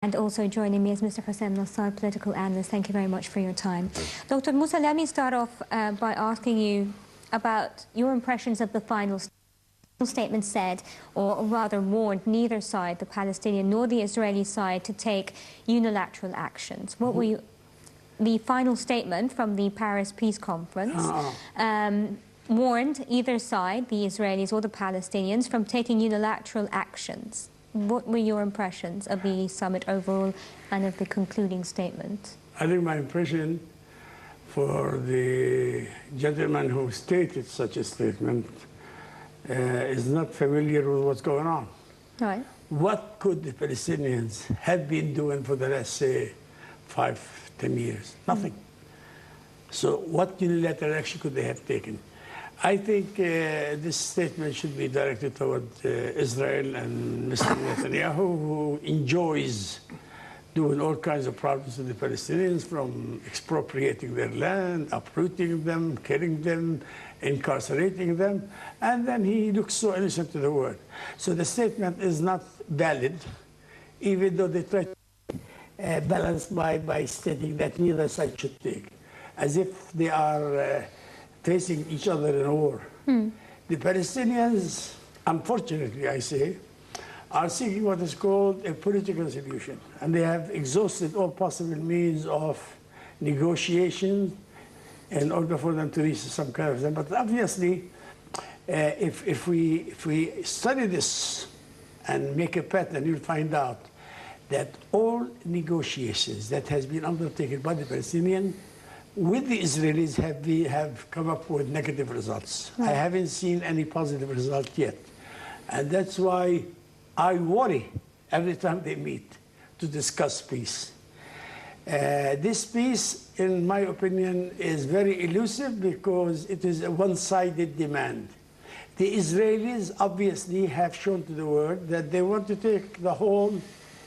And also joining me is Mr. Hossein Nassar, political analyst. Thank you very much for your time. Dr. Mousa, let me start off by asking you about your impressions of the final statement said, or rather warned, neither side, the Palestinian nor the Israeli side, to take unilateral actions. What were you, the final statement from the Paris Peace Conference warned either side, the Israelis or the Palestinians, from taking unilateral actions. What were your impressions of the summit overall and of the concluding statement? I think my impression for the gentleman who stated such a statement is not familiar with what's going on. Right. What could the Palestinians have been doing for the last, say, 5-10 years? Nothing. So what unilateral action could they have taken? I think this statement should be directed toward Israel and Mr. Netanyahu, who enjoys doing all kinds of problems to the Palestinians, from expropriating their land, uprooting them, killing them, incarcerating them, and then he looks so innocent to the world. So the statement is not valid, even though they try to balance by stating that neither side should take, as if they are facing each other in a war. The Palestinians, unfortunately I say, are seeking what is called a political solution, and they have exhausted all possible means of negotiation in order for them to reach some kind of them. But obviously, if we study this and make a pattern, you'll find out that all negotiations that has been undertaken by the Palestinians with the Israelis have come up with negative results. Right. I haven't seen any positive result yet. And that's why I worry every time they meet to discuss peace. This peace, in my opinion, is very elusive because it is a one-sided demand. The Israelis obviously have shown to the world that they want to take the whole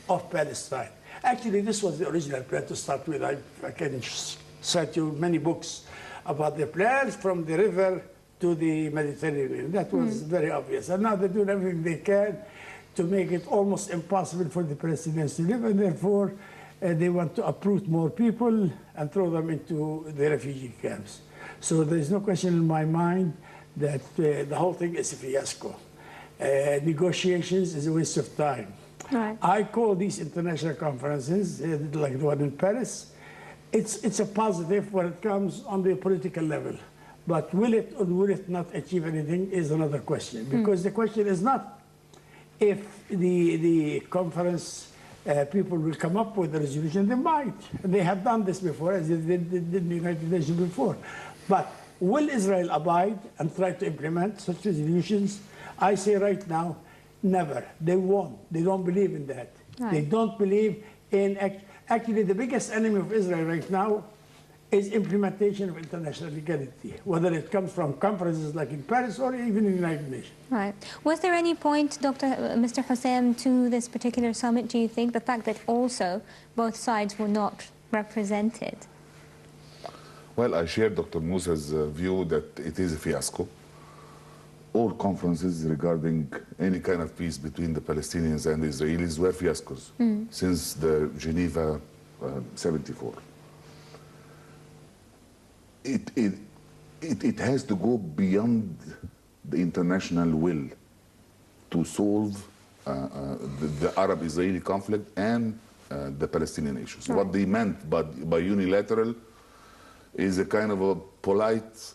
of Palestine. Actually, this was the original plan to start with. I can cite you many books about the plans from the river to the Mediterranean. That was very obvious. And now they're doing everything they can to make it almost impossible for the Palestinians to live, and therefore they want to uproot more people and throw them into the refugee camps. So there's no question in my mind that the whole thing is a fiasco. Negotiations is a waste of time. Right. I call these international conferences, like the one in Paris, it's a positive when it comes on the political level. But will it or will it not achieve anything is another question. Because the question is not if the conference people will come up with a resolution. They might. They have done this before, as they did in the United Nations before. But will Israel abide and try to implement such resolutions? I say right now, never. They won't. They don't believe in that. Right. They don't believe in... Actually, the biggest enemy of Israel right now is implementation of international legality, whether it comes from conferences like in Paris or even in the United Nations. Right. Was there any point, Mr. Hossein, to this particular summit, do you think, the fact that also both sides were not represented? Well, I share Dr. Mousa's view that it is a fiasco. All conferences regarding any kind of peace between the Palestinians and the Israelis were fiascos since the Geneva 74. It has to go beyond the international will to solve the Arab-Israeli conflict and the Palestinian issues. Right. What they meant by unilateral is a kind of a polite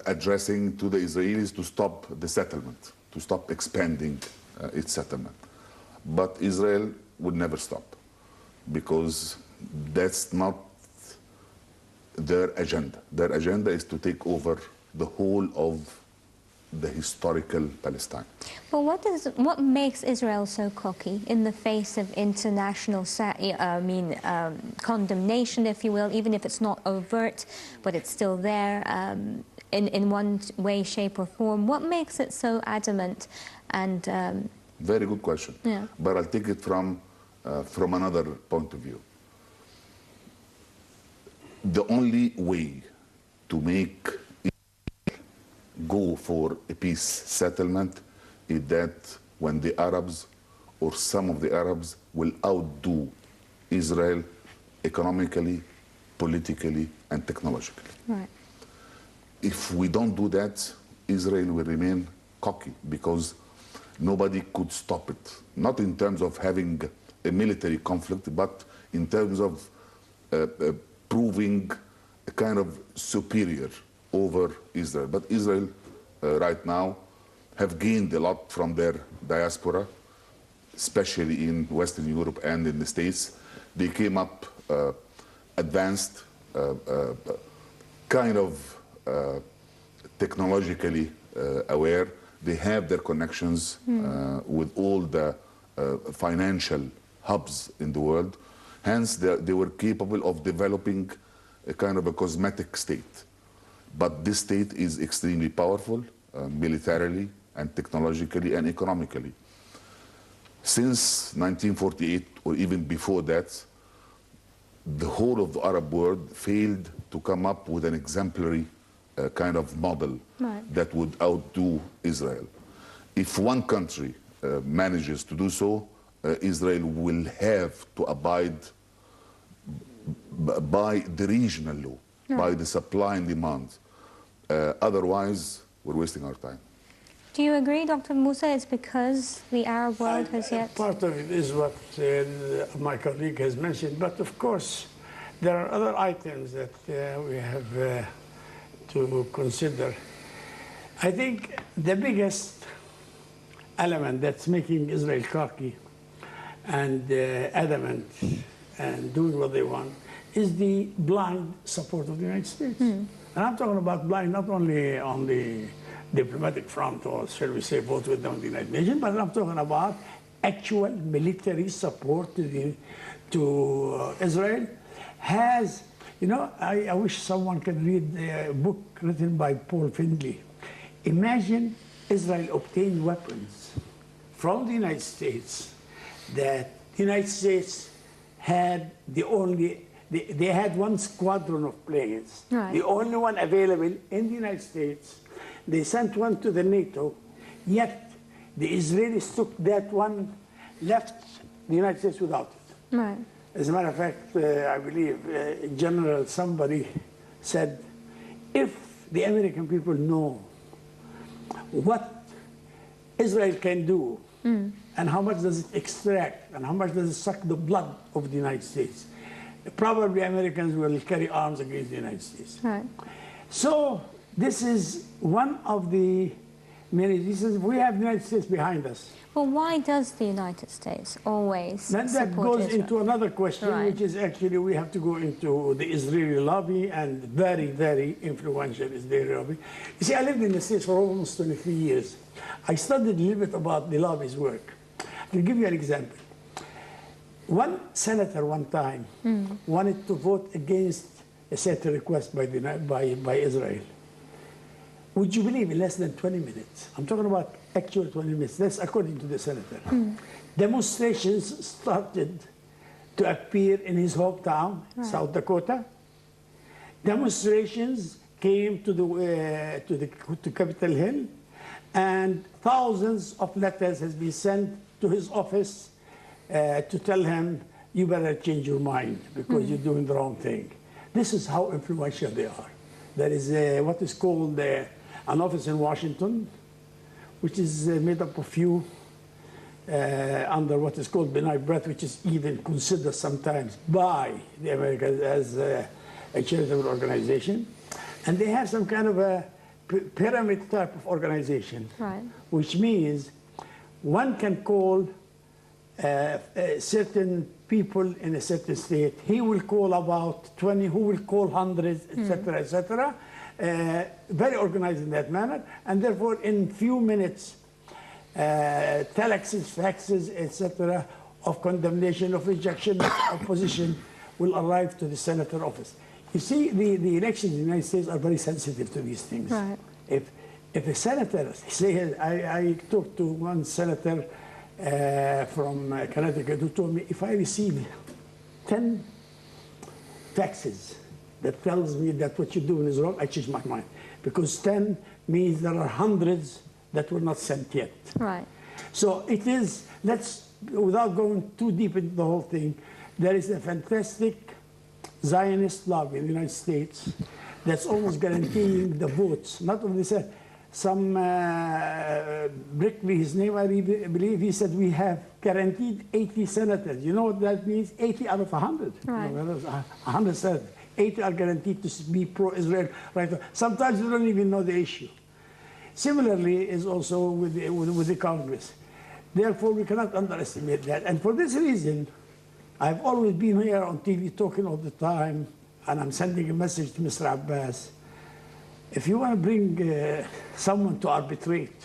addressing to the Israelis to stop the settlement, to stop expanding its settlement. But Israel would never stop because that's not their agenda. Their agenda is to take over the whole of the historical Palestine. Well, what makes Israel so cocky in the face of international condemnation, if you will, even if it's not overt, but it's still there in one way, shape or form? What makes it so adamant? And very good question. Yeah. But I'll take it from another point of view. The only way to make go for a peace settlement is that when the Arabs or some of the Arabs will outdo Israel economically, politically, and technologically. Right. If we don't do that, Israel will remain cocky because nobody could stop it. Not in terms of having a military conflict, but in terms of proving a kind of superior over Israel. But Israel right now have gained a lot from their diaspora, especially in Western Europe and in the States. They came up advanced, kind of technologically aware. They have their connections with all the financial hubs in the world. Hence, they were capable of developing a kind of a cosmetic state. But this state is extremely powerful, militarily and technologically and economically. Since 1948, or even before that, the whole of the Arab world failed to come up with an exemplary kind of model that would outdo Israel. If one country manages to do so, Israel will have to abide by the regional law, by the supply and demand. Otherwise, we're wasting our time. Do you agree, Dr. Mousa, it's because the Arab world has yet... Part of it is what my colleague has mentioned, but of course, there are other items that we have to consider. I think the biggest element that's making Israel cocky and adamant and doing what they want is the blind support of the United States. And I'm talking about blind not only on the diplomatic front, or shall we say vote with them in the United Nations, but I'm talking about actual military support to Israel. Has, you know, I wish someone could read a book written by Paul Findlay. Imagine Israel obtained weapons from the United States that the United States had they had one squadron of planes, the only one available in the United States. They sent one to the NATO, yet the Israelis took that one, left the United States without it. Right. As a matter of fact, I believe General somebody said, if the American people know what Israel can do and how much does it extract and how much does it suck the blood of the United States, probably Americans will carry arms against the United States. Right. So this is one of the many reasons we have the United States behind us. Well, why does the United States always Then that support goes Israel? into another question, Right. which is actually we have to go into the Israeli lobby, and very, very influential Israeli lobby. You see, I lived in the States for almost 23 years. I studied a little bit about the lobby's work. I'll give you an example. One senator one time wanted to vote against a certain request by Israel. Would you believe in less than 20 minutes? I'm talking about actual 20 minutes. That's according to the senator. Demonstrations started to appear in his hometown, South Dakota. Demonstrations came to Capitol Hill, and thousands of letters has been sent to his office to tell him, you better change your mind because you're doing the wrong thing. This is how influential they are. There is what is called an office in Washington, which is made up of few under what is called benign breath, which is even considered sometimes by the Americans as a charitable organization. And they have some kind of a pyramid type of organization, which means one can call certain people in a certain state. He will call about 20, who will call hundreds, etc., etc. Very organized in that manner, and therefore in few minutes, telexes, faxes, etc., of condemnation, of rejection, of opposition will arrive to the senator office. You see, the elections in the United States are very sensitive to these things. Right. If a senator, say, I talked to one senator from Connecticut who told me, if I receive 10 faxes that tells me that what you're doing is wrong, I change my mind. Because 10 means there are hundreds that were not sent yet. Right. So it is, let's without going too deep into the whole thing, there is a fantastic Zionist lobby in the United States that's almost guaranteeing the votes. Not only said, some Brickley, his name, I believe, he said we have guaranteed 80 senators. You know what that means? 80 out of 100. Right. You know, 100 senators. 80 are guaranteed to be pro-Israel. Right. Sometimes you don't even know the issue. Similarly is also with the Congress. Therefore, we cannot underestimate that. And for this reason, I've always been here on TV talking all the time, and I'm sending a message to Mr. Abbas. If you want to bring someone to arbitrate,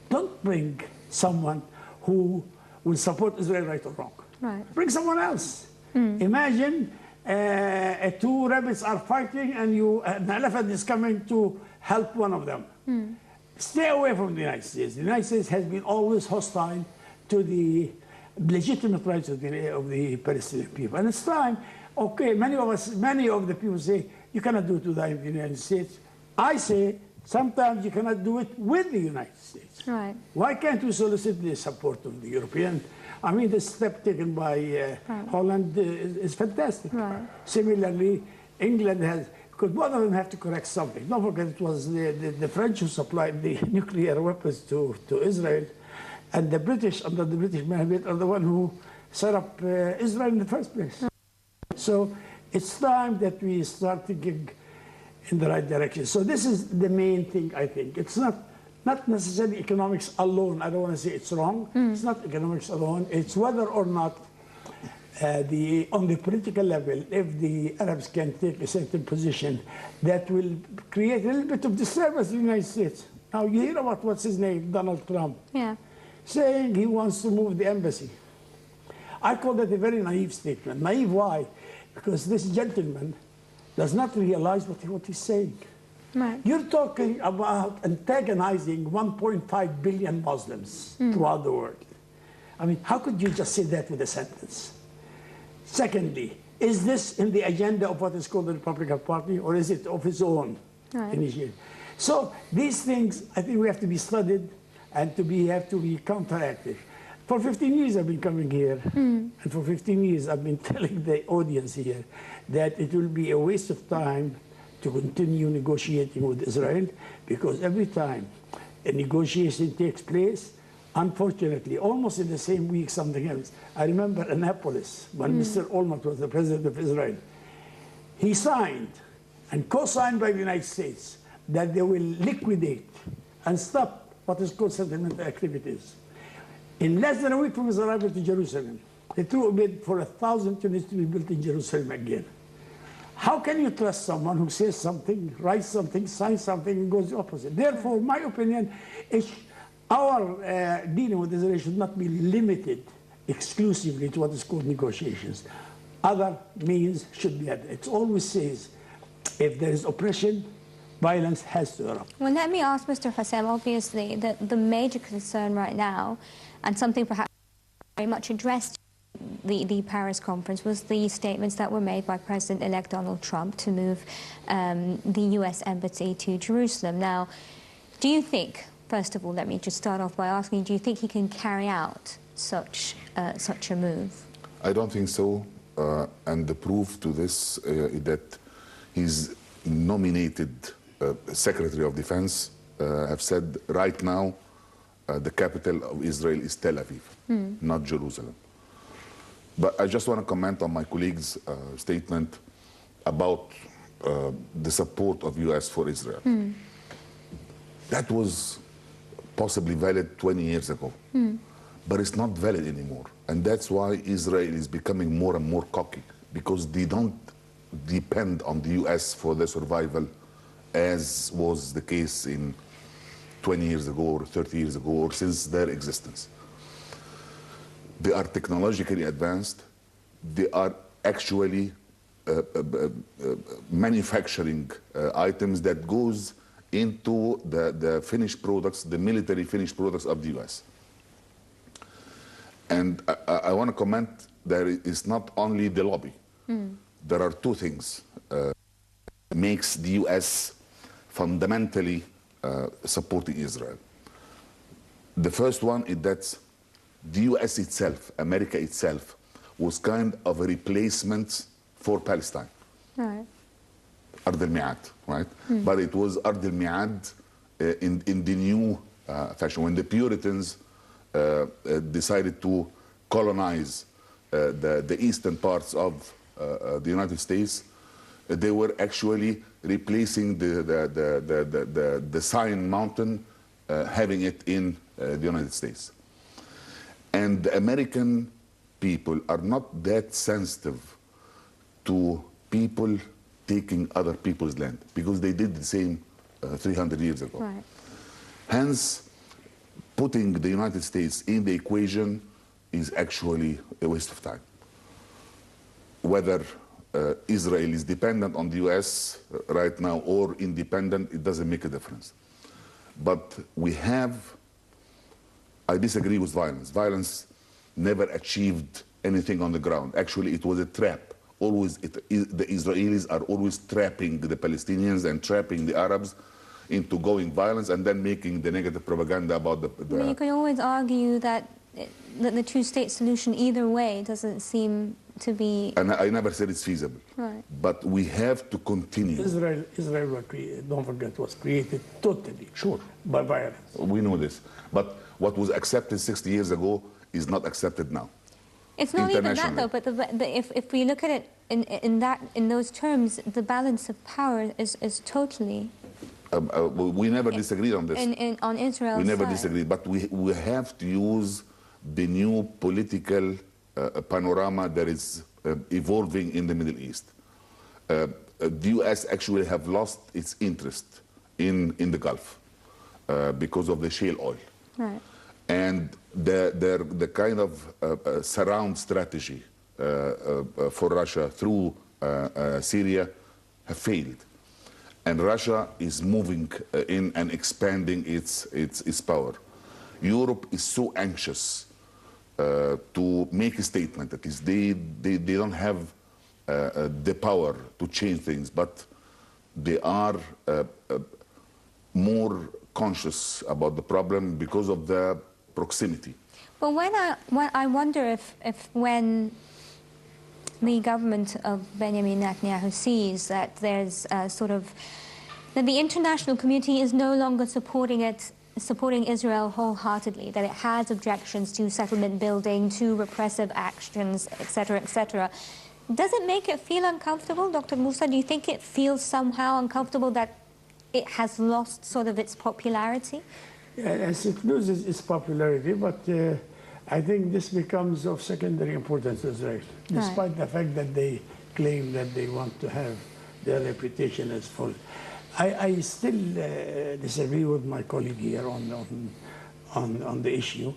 don't bring someone who will support Israel right or wrong. Right. Bring someone else. Imagine two rabbits are fighting and an elephant is coming to help one of them. Stay away from the United States. The United States has been always hostile to the legitimate rights of the Palestinian people. And it's time, okay, many of the people say, you cannot do it to the United States. I say, sometimes you cannot do it with the United States. Right. Why can't we solicit the support of the European? I mean, the step taken by Holland is fantastic. Right. Similarly, England has, because both of them have to correct something. Don't forget, it was the French who supplied the nuclear weapons to Israel, and the British, under the British mandate, are the one who set up Israel in the first place. So it's time that we start thinking in the right direction. So this is the main thing, I think. It's not necessarily economics alone. I don't want to say it's wrong. It's not economics alone. It's whether or not on the political level, if the Arabs can take a certain position that will create a little bit of disturbance in the United States. Now you hear about what's his name, Donald Trump, saying he wants to move the embassy. I call that a very naive statement. Naive, why? Because this gentleman does not realize what he's saying. Right. You're talking about antagonizing 1.5 billion Muslims throughout the world. I mean, how could you just say that with a sentence? Secondly, is this in the agenda of what is called the Republican Party, or is it of his own initiative? So these things, I think we have to be studied and have to be counteracted. For 15 years I've been coming here, and for 15 years I've been telling the audience here that it will be a waste of time to continue negotiating with Israel, because every time a negotiation takes place, unfortunately, almost in the same week, something else. I remember Annapolis, when Mr. Olmert was the president of Israel. He signed and co-signed by the United States that they will liquidate and stop what is called settlement activities. In less than a week from his arrival to Jerusalem, they threw a bid for 1,000 units to be built in Jerusalem again. How can you trust someone who says something, writes something, signs something, and goes the opposite? Therefore, my opinion is our dealing with Israel should not be limited exclusively to what is called negotiations. Other means should be added. It always says, if there is oppression, violence has to erupt. Well, let me ask Mr. Hussein, obviously, the major concern right now, and something perhaps very much addressed the Paris conference, was the statements that were made by President-elect Donald Trump to move the U.S. embassy to Jerusalem. Now, do you think, first of all, let me just start off by asking, do you think he can carry out such a move? I don't think so. And the proof to this is that his nominated Secretary of Defense have said right now the capital of Israel is Tel Aviv, not Jerusalem. But I just want to comment on my colleague's statement about the support of U.S. for Israel. That was possibly valid 20 years ago, but it's not valid anymore. And that's why Israel is becoming more and more cocky, because they don't depend on the U.S. for their survival, as was the case in 20 years ago or 30 years ago, or since their existence. They are technologically advanced. They are actually manufacturing items that goes into the finished products, the military finished products of the U.S. And I want to comment that it's not only the lobby. There are two things makes the U.S. fundamentally supporting Israel. The first one is that the US itself, America itself, was kind of a replacement for Palestine. Right. Ard al-Mi'ad, right? But it was Ard al-Mi'ad in the new fashion. When the Puritans decided to colonize the eastern parts of the United States, they were actually replacing the Sinai Mountain, having it in the United States. And the American people are not that sensitive to people taking other people's land, because they did the same 300 years ago. Right. Hence, putting the United States in the equation is actually a waste of time. Whether Israel is dependent on the US right now or independent, it doesn't make a difference. But we have, I disagree with violence. Violence never achieved anything on the ground. Actually, it was a trap. Always, the Israelis are always trapping the Palestinians and trapping the Arabs into going violence and then making the negative propaganda about the You can always argue that the two-state solution either way doesn't seem to be... And I never said it's feasible. Right. But we have to continue. Israel was created, don't forget, was created totally by violence. We know this. But what was accepted 60 years ago is not accepted now. It's not even that, though, but if we look at it in those terms, the balance of power is totally... we never disagreed on this. On Israel's We never side. disagreed, but we have to use the new political panorama that is evolving in the Middle East. The US actually have lost its interest in the Gulf because of the shale oil. Right. And the kind of surround strategy for Russia through Syria have failed. And Russia is moving in and expanding its power. Europe is so anxious to make a statement. At least they don't have the power to change things, but they are more conscious about the problem because of the proximity. But when I wonder if when the government of Benjamin Netanyahu sees that there's that the international community is no longer supporting Israel wholeheartedly, that it has objections to settlement building, to repressive actions, etc., etc., does it make it feel uncomfortable, Dr. Mousa? Do you think it feels somehow uncomfortable that it has lost sort of its popularity? Yes, it loses its popularity, but I think this becomes of secondary importance to Israel, despite the fact that they claim that they want to have their reputation as full. I still disagree with my colleague here on the issue.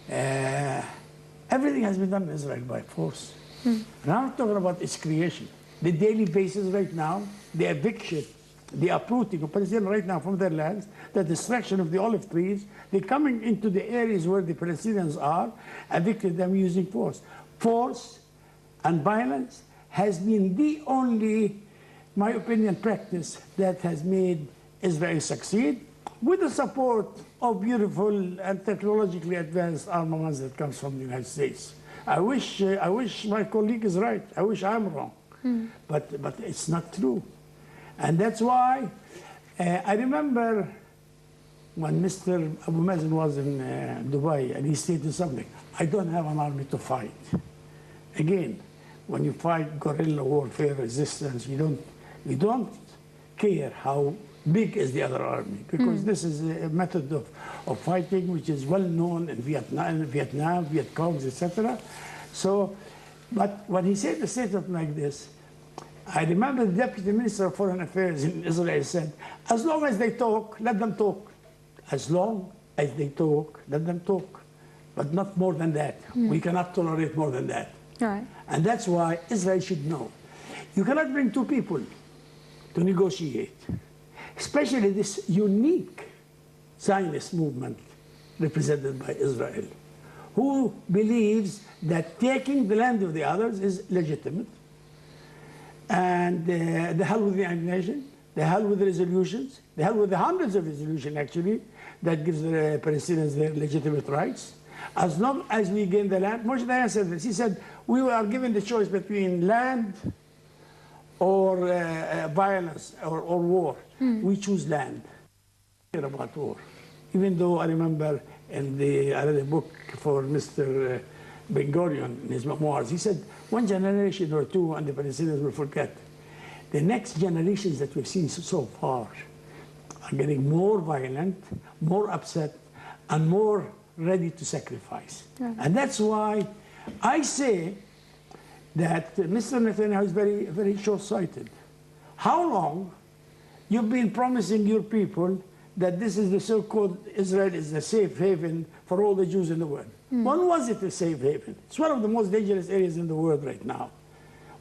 Everything has been done in Israel by force. And I'm not talking about its creation. The daily basis right now, the eviction, the uprooting of Palestinians right now from their lands, the destruction of the olive trees, they're coming into the areas where the Palestinians are, evicting them using force. Force and violence has been the only, my opinion, practice that has made Israel succeed, with the support of beautiful and technologically advanced armaments that comes from the United States. I wish my colleague is right. I wish I'm wrong. But it's not true. And that's why I remember when Mr. Abu Mazen was in Dubai, and he stated something: I don't have an army to fight. Again, when you fight guerrilla warfare resistance, you don't care how big is the other army, because this is a method of fighting which is well known in Vietnam, Viet Congs, etc. So, but when he said a statement like this, I remember the Deputy Minister of Foreign Affairs in Israel said, as long as they talk, let them talk. As long as they talk, let them talk. But not more than that. We cannot tolerate more than that. Right. And that's why Israel should know. You cannot bring two people to negotiate, especially this unique Zionist movement represented by Israel, who believes that taking the land of the others is legitimate. And the hell with the United Nations, the hell with the resolutions, the hell with the hundreds of resolutions, actually, that gives the Palestinians their legitimate rights. As long as we gain the land, Moshe Dayan said this. He said, we are given the choice between land or violence or war. We choose land. About war. Even though I remember I read a book for Mr. Ben Gurion in his memoirs, he said 1 generation or 2 and the Palestinians will forget. The next generations that we've seen so far are getting more violent, more upset, and more ready to sacrifice. And that's why I say that Mr. Netanyahu is very, very short-sighted. How long you've been promising your people that this is the so-called Israel is the safe haven for all the Jews in the world? When was it a safe haven? It's one of the most dangerous areas in the world right now.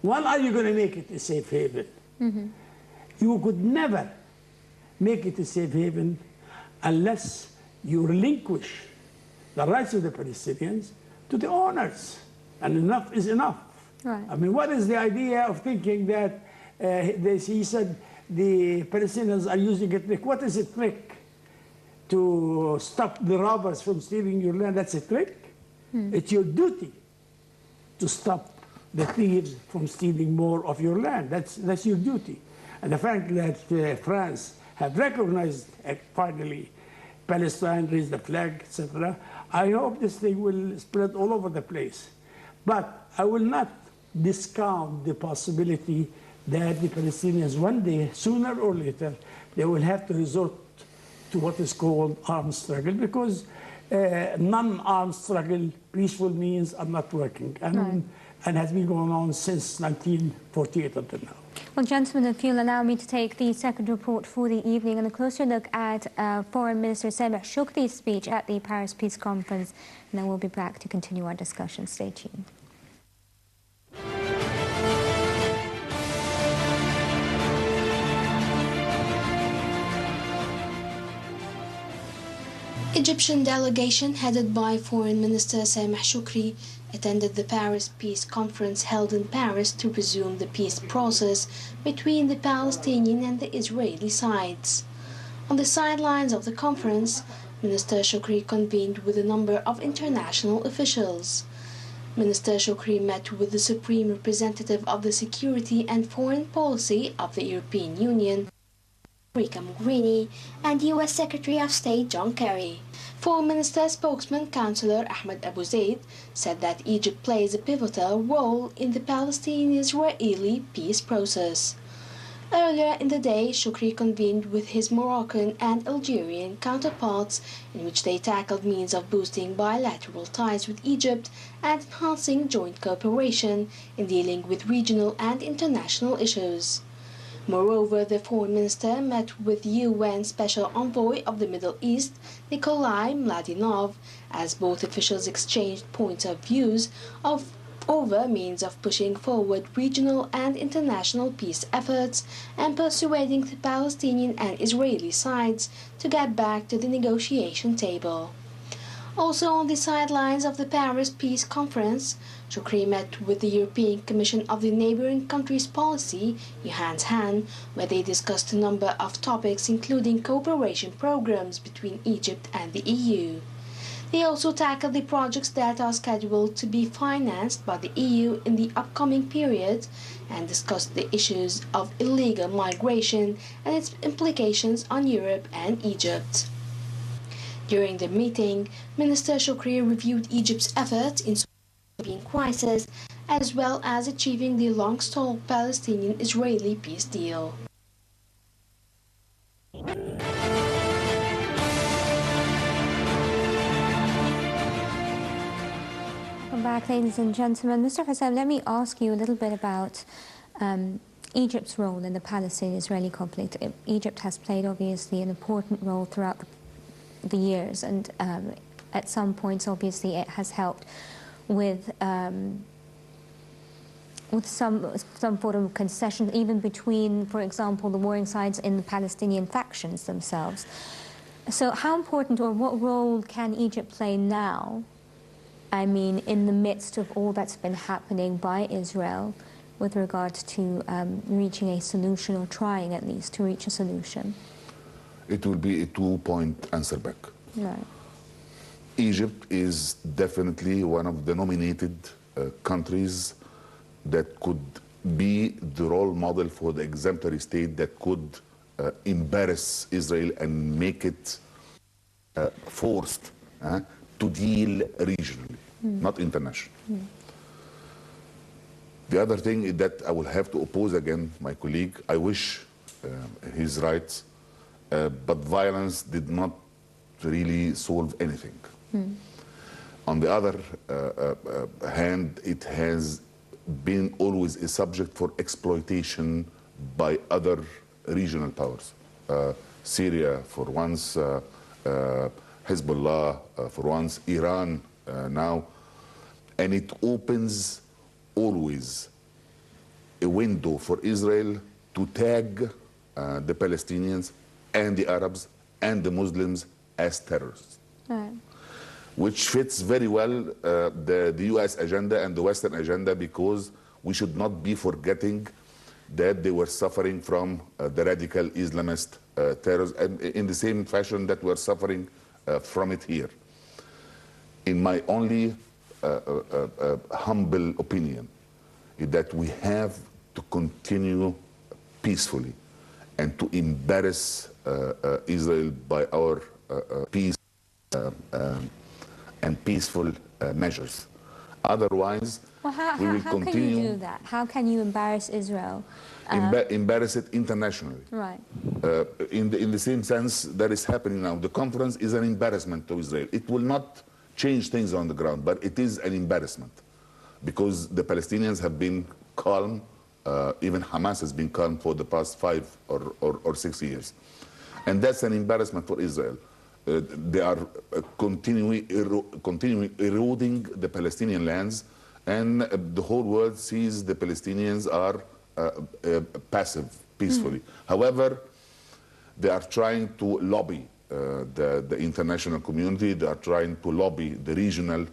When are you going to make it a safe haven? You could never make it a safe haven unless you relinquish the rights of the Palestinians to the owners. And enough is enough. Right. I mean, what is the idea of thinking that he said the Palestinians are using a trick? What is a trick? To stop the robbers from stealing your land? That's a trick? It's your duty to stop the thieves from stealing more of your land. That's your duty. And the fact that France have recognized finally Palestine, raised the flag, etc., I hope this thing will spread all over the place. But I will not discount the possibility that the Palestinians one day, sooner or later, they will have to resort to what is called armed struggle, because non-armed struggle, peaceful means are not working, and has been going on since 1948 until now. Well, gentlemen, if you'll allow me to take the second report for the evening and a closer look at Foreign Minister Sameh Shoukry's speech at the Paris Peace Conference, and then we'll be back to continue our discussion. Stay tuned. Egyptian delegation headed by Foreign Minister Sameh Shoukry attended the Paris Peace Conference held in Paris to resume the peace process between the Palestinian and the Israeli sides. On the sidelines of the conference, Minister Shoukry convened with a number of international officials. Minister Shoukry met with the Supreme Representative of the Security and Foreign Policy of the European Union, Federica Mogherini, and U.S. Secretary of State John Kerry. Foreign Minister spokesman Councillor Ahmed Abu Zaid said that Egypt plays a pivotal role in the Palestinian-Israeli peace process. Earlier in the day, Shoukry convened with his Moroccan and Algerian counterparts, in which they tackled means of boosting bilateral ties with Egypt and enhancing joint cooperation in dealing with regional and international issues. Moreover, the foreign minister met with UN Special Envoy of the Middle East, Nikolai Mladinov, as both officials exchanged points of views over means of pushing forward regional and international peace efforts and persuading the Palestinian and Israeli sides to get back to the negotiation table. Also on the sidelines of the Paris Peace Conference, Shoukry met with the European Commission of the Neighbouring Countries Policy, Johannes Hahn, where they discussed a number of topics including cooperation programs between Egypt and the EU. They also tackled the projects that are scheduled to be financed by the EU in the upcoming period and discussed the issues of illegal migration and its implications on Europe and Egypt. During the meeting, Minister Shoukry reviewed Egypt's efforts in solving the Libyan crisis as well as achieving the long-stalled Palestinian-Israeli peace deal. Welcome back, ladies and gentlemen. Mr. Hussein, let me ask you a little bit about Egypt's role in the Palestinian-Israeli conflict. Egypt has played, obviously, an important role throughout the years, and at some points, obviously, it has helped with some form of concession, even between, for example, the warring sides in the Palestinian factions themselves. So how important, or what role can Egypt play now, I mean, in the midst of all that's been happening by Israel with regards to reaching a solution, or trying at least to reach a solution? It will be a two-point answer back. Right. Egypt is definitely one of the nominated countries that could be the role model for the exemplary state that could embarrass Israel and make it forced to deal regionally, not internationally. The other thing is that I will have to oppose again my colleague. I wish he's right, but violence did not really solve anything. On the other hand, it has been always a subject for exploitation by other regional powers. Syria for once, Hezbollah for once, Iran now. And it opens always a window for Israel to tag the Palestinians and the Arabs and the Muslims as terrorists. Right. Which fits very well the US agenda and the Western agenda, because we should not be forgetting that they were suffering from the radical Islamist terrors, and in the same fashion that we're suffering from it here. In my only humble opinion, is that we have to continue peacefully and to embarrass Israel by our peace and peaceful measures. Otherwise, Well, we will how continue. can you do that? How can you embarrass Israel? Embarrass it internationally. Right. In the same sense that is happening now. The conference is an embarrassment to Israel. It will not change things on the ground, but it is an embarrassment because the Palestinians have been calm. Even Hamas has been calm for the past 5 or 6 years. And that's an embarrassment for Israel. They are continuing eroding the Palestinian lands, and the whole world sees the Palestinians are passive, peacefully. However, they are trying to lobby the international community. They are trying to lobby the regional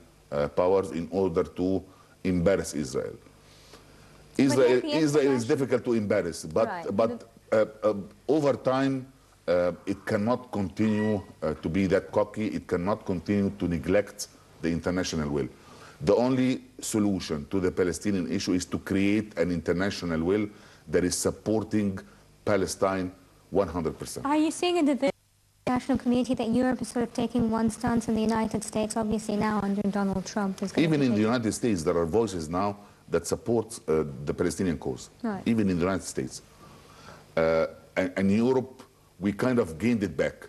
powers in order to embarrass Israel. Israel is difficult to embarrass, but over time, it cannot continue to be that cocky. It cannot continue to neglect the international will. The only solution to the Palestinian issue is to create an international will that is supporting Palestine 100%. Are you seeing in the international community that Europe is sort of taking one stance and the United States, obviously now under Donald Trump, is going Even to in take... the United States, there are voices now that support the Palestinian cause. Right. Even in the United States. And Europe, we kind of gained it back.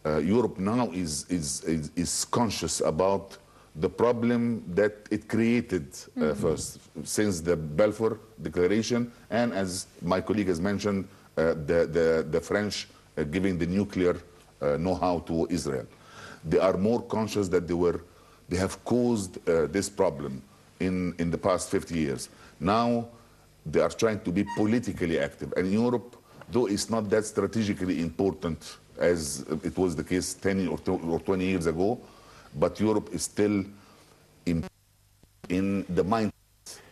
Europe now is conscious about the problem that it created first, since the Balfour Declaration, and as my colleague has mentioned, the French giving the nuclear know-how to Israel. They are more conscious that they have caused this problem in the past 50 years. Now they are trying to be politically active, and Europe, though it's not that strategically important as it was the case 10 or 20 years ago, but Europe is still in the mind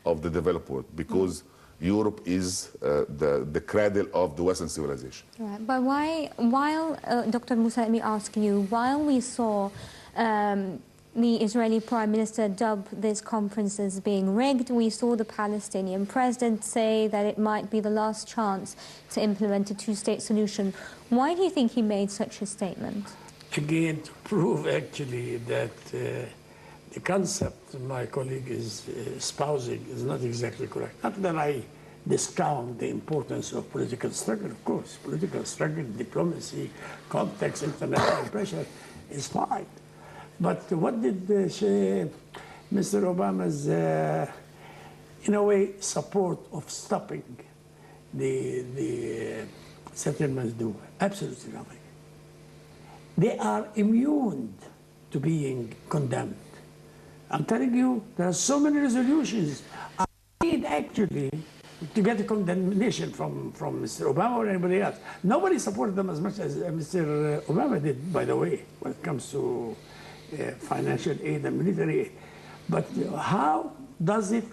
of the developed world, because Europe is the cradle of the Western civilization. Right. But while Dr. Mousa, let me ask you, while we saw the Israeli Prime Minister dub this conference as being rigged, we saw the Palestinian president say that it might be the last chance to implement a two-state solution. Why do you think he made such a statement? Again, to prove actually that the concept my colleague is espousing is not exactly correct. Not that I discount the importance of political struggle, of course. Political struggle, diplomacy, context, international pressure is fine. But what did Mr. Obama's, in a way, support of stopping the settlements do? Absolutely nothing. They are immune to being condemned. I'm telling you, there are so many resolutions. I need actually to get a condemnation from Mr. Obama or anybody else. Nobody supported them as much as Mr. Obama did, by the way, when it comes to financial aid and military aid. But how does it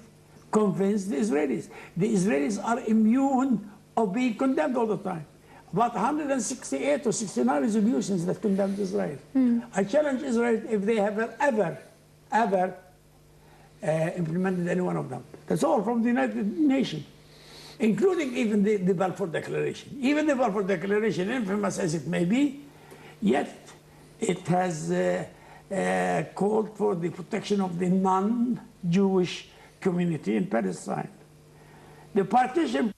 convince the Israelis? The Israelis are immune of being condemned all the time. about 168 or 69 resolutions that condemned Israel. I challenge Israel if they have ever implemented any one of them. That's all from the United Nations, including even the Balfour Declaration. Even the Balfour Declaration, infamous as it may be, yet it has called for the protection of the non-Jewish community in Palestine. The partition,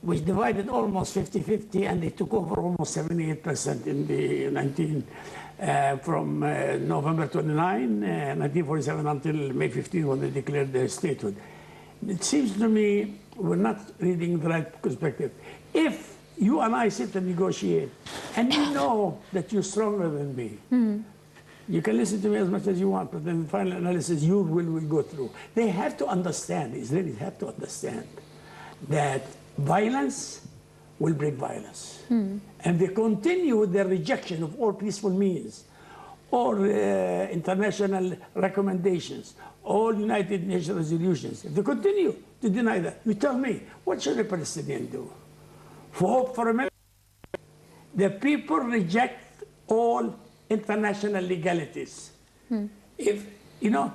which divided almost 50-50, and they took over almost 78% in the from November 29, 1947 until May 15, when they declared their statehood. It seems to me we're not reading the right perspective. If you and I sit and negotiate, and you know that you're stronger than me, you can listen to me as much as you want, but then the final analysis, your will go through. They have to understand, the Israelis have to understand that violence will bring violence. And they continue with their rejection of all peaceful means, all international recommendations, all United Nations resolutions. If they continue to deny that, you tell me, what should a Palestinian do? For hope for a minute, the people reject all international legalities. If, you know,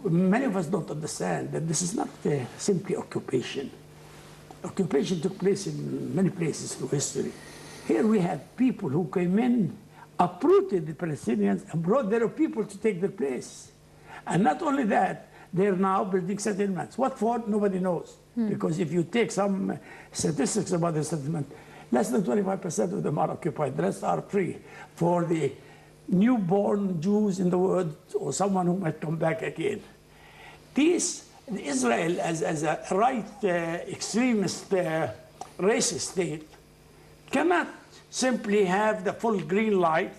many of us don't understand that this is not simply occupation. Occupation took place in many places through history. Here we have people who came in, uprooted the Palestinians, and brought their people to take their place. And not only that, they're now building settlements. What for? Nobody knows. Because if you take some statistics about the settlement, less than 25% of them are occupied. The rest are free for the newborn Jews in the world or someone who might come back again. Israel, as a right extremist racist state, cannot simply have the full green light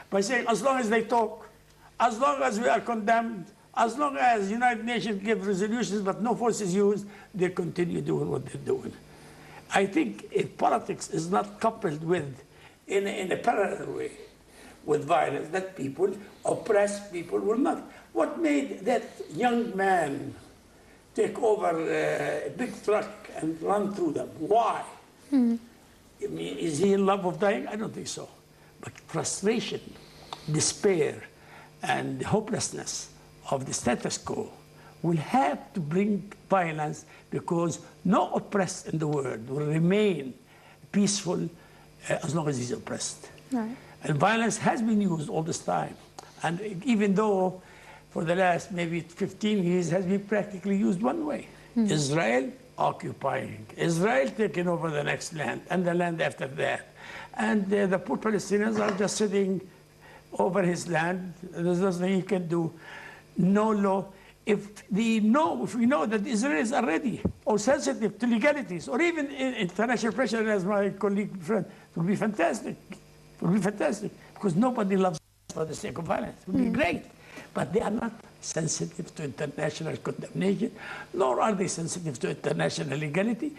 by saying, as long as they talk, as long as we are condemned, as long as the United Nations give resolutions but no force is used, they continue doing what they're doing. I think if politics is not coupled with, in a parallel way, with violence, that people, oppressed people, will not. What made that young man take over a big truck and run through them? Why? I mean, is he in love of dying? I don't think so. But frustration, despair, and hopelessness of the status quo will have to bring violence, because no oppressed in the world will remain peaceful as long as he's oppressed. Right. And violence has been used all this time. And even though for the last maybe 15 years has been practically used one way. Israel occupying, Israel taking over the next land and the land after that. And the poor Palestinians are just sitting over his land. There's nothing he can do. No law. If we know that the Israelis are ready or sensitive to legalities or even international pressure, as my colleague friend, it would be fantastic. It would be fantastic, because nobody loves for the sake of violence. It would be great. But they are not sensitive to international condemnation, nor are they sensitive to international legality.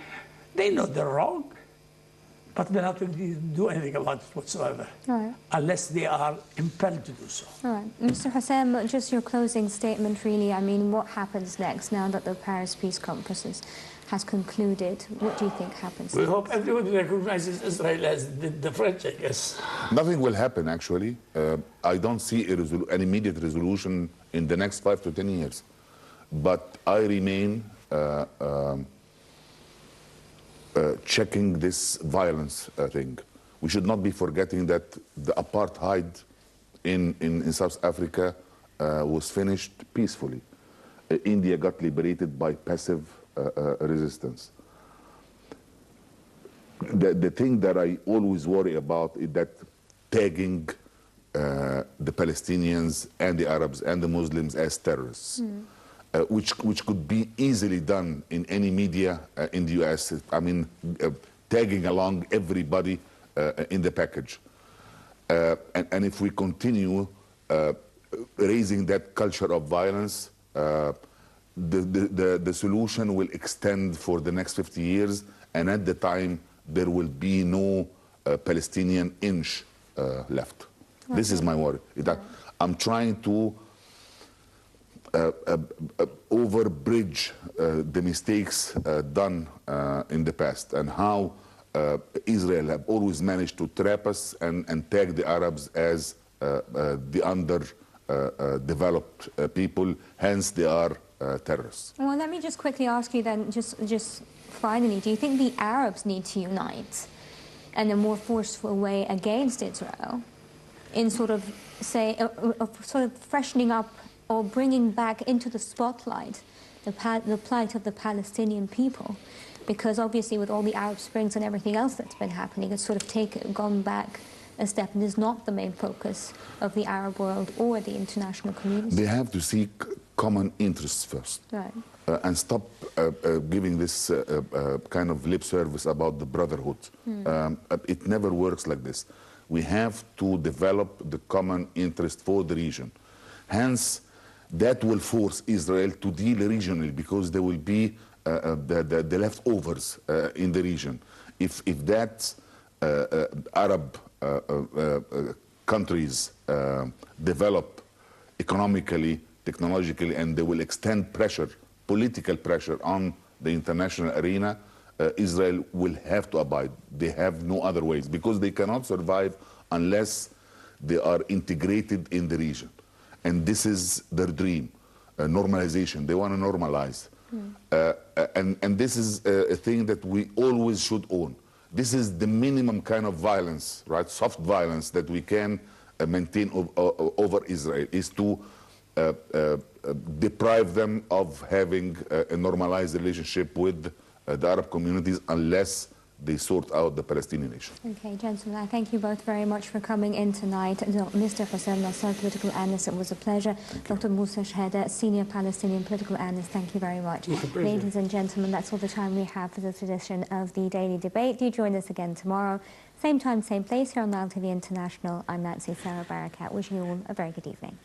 They know they're wrong, but they're not going to do anything about it whatsoever, unless they are impelled to do so. All right. Mr. Hossein, just your closing statement, really. I mean, what happens next now that the Paris Peace Conference has concluded? What do you think happens? We hope everyone recognizes Israel as the French, I guess. Nothing will happen, actually. I don't see an immediate resolution in the next 5 to 10 years. But I remain checking this violence thing. We should not be forgetting that the apartheid in South Africa was finished peacefully. India got liberated by passive resistance. The thing that I always worry about is that tagging the Palestinians and the Arabs and the Muslims as terrorists, which could be easily done in any media in the US. I mean, tagging along everybody in the package. And if we continue raising that culture of violence, the solution will extend for the next 50 years, and at the time there will be no Palestinian inch left. Okay. This is my worry. That I'm trying to overbridge the mistakes done in the past, and how Israel have always managed to trap us and tag the Arabs as the underdeveloped people, hence they are terrorists. Well, let me just quickly ask you then, just finally, do you think the Arabs need to unite in a more forceful way against Israel in sort of, say, sort of freshening up or bringing back into the spotlight the plight of the Palestinian people? Because obviously with all the Arab Springs and everything else that's been happening, it's sort of gone back a step and is not the main focus of the Arab world or the international community. They have to seek common interests first. Right. And stop giving this kind of lip service about the brotherhood. It never works like this. We have to develop the common interest for the region. Hence, that will force Israel to deal regionally because there will be the leftovers in the region. If that Arab countries develop economically, technologically, and they will extend pressure, political pressure on the international arena, Israel will have to abide. They have no other ways because they cannot survive unless they are integrated in the region. And this is their dream, normalization. They want to normalize. And this is a thing that we always should own. This is the minimum kind of violence, right? Soft violence that we can maintain over Israel is to deprive them of having a normalized relationship with the Arab communities unless they sort out the Palestinian nation. Okay, gentlemen, I thank you both very much for coming in tonight. Mr. Hossein Nasser, political analyst, it was a pleasure. Dr. Mousa Shehada, senior Palestinian political analyst, thank you very much. Ladies and gentlemen, that's all the time we have for this edition of the Daily Debate. Do join us again tomorrow. Same time, same place here on Nile TV International. I'm Nancy Sarah Barakat, wishing you all a very good evening.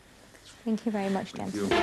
Thank you very much, gentlemen.